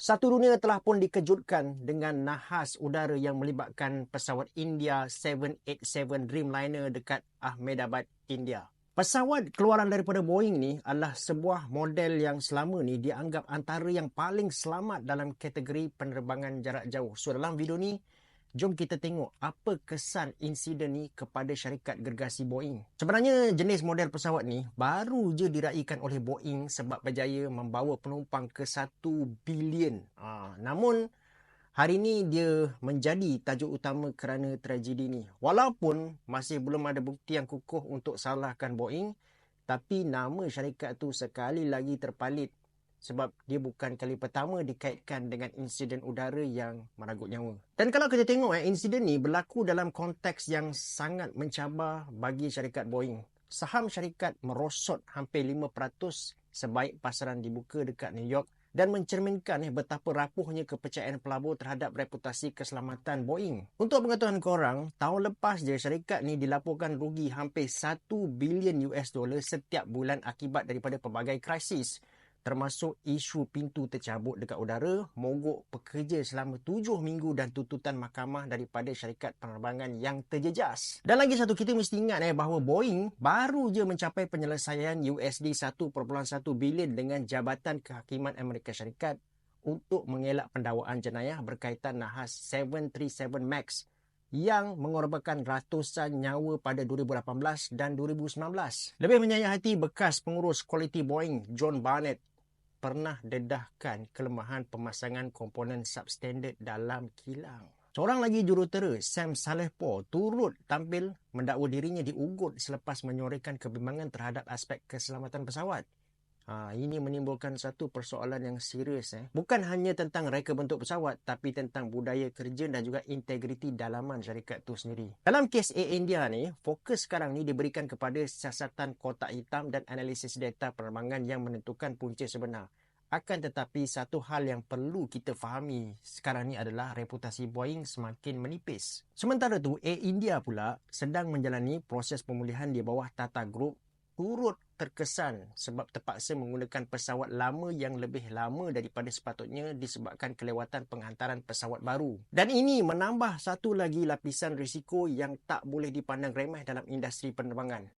Satu dunia telah pun dikejutkan dengan nahas udara yang melibatkan pesawat India 787 Dreamliner dekat Ahmedabad, India. Pesawat keluaran daripada Boeing ni adalah sebuah model yang selama ni dianggap antara yang paling selamat dalam kategori penerbangan jarak jauh. So dalam video ni, jom kita tengok apa kesan insiden ni kepada syarikat gergasi Boeing. Sebenarnya jenis model pesawat ni baru je diraikan oleh Boeing sebab berjaya membawa penumpang ke 1 bilion. Namun hari ni dia menjadi tajuk utama kerana tragedi ni. Walaupun masih belum ada bukti yang kukuh untuk salahkan Boeing, tapi nama syarikat tu sekali lagi terpalit sebab dia bukan kali pertama dikaitkan dengan insiden udara yang meragut nyawa. Dan kalau kita tengok insiden ni berlaku dalam konteks yang sangat mencabar bagi syarikat Boeing. Saham syarikat merosot hampir 5% sebaik pasaran dibuka dekat New York dan mencerminkan betapa rapuhnya kepercayaan pelabur terhadap reputasi keselamatan Boeing. Untuk pengetahuan korang, tahun lepas je syarikat ni dilaporkan rugi hampir 1 bilion US dollar setiap bulan akibat daripada pelbagai krisis, termasuk isu pintu tercabut dekat udara, mogok pekerja selama 7 minggu dan tuntutan mahkamah daripada syarikat penerbangan yang terjejas. Dan lagi satu, kita mesti ingat bahawa Boeing baru je mencapai penyelesaian USD 1.1 bilion dengan Jabatan Kehakiman Amerika Syarikat untuk mengelak pendakwaan jenayah berkaitan nahas 737 MAX yang mengorbankan ratusan nyawa pada 2018 dan 2019. Lebih menyayat hati, bekas pengurus kualiti Boeing, John Barnett, pernah dedahkan kelemahan pemasangan komponen substandard dalam kilang. Seorang lagi jurutera, Sam Salehpour, turut tampil mendakwa dirinya diugut selepas menyoraikan kebimbangan terhadap aspek keselamatan pesawat. Ini menimbulkan satu persoalan yang serius. Bukan hanya tentang reka bentuk pesawat, tapi tentang budaya kerja dan juga integriti dalaman syarikat tu sendiri. Dalam kes Air India ni, fokus sekarang ni diberikan kepada siasatan kotak hitam dan analisis data penerbangan yang menentukan punca sebenar. Akan tetapi satu hal yang perlu kita fahami sekarang ni adalah reputasi Boeing semakin menipis. Sementara tu, Air India pula sedang menjalani proses pemulihan di bawah Tata Group, turut terkesan sebab terpaksa menggunakan pesawat lama yang lebih lama daripada sepatutnya disebabkan kelewatan penghantaran pesawat baru. Dan ini menambah satu lagi lapisan risiko yang tak boleh dipandang remeh dalam industri penerbangan.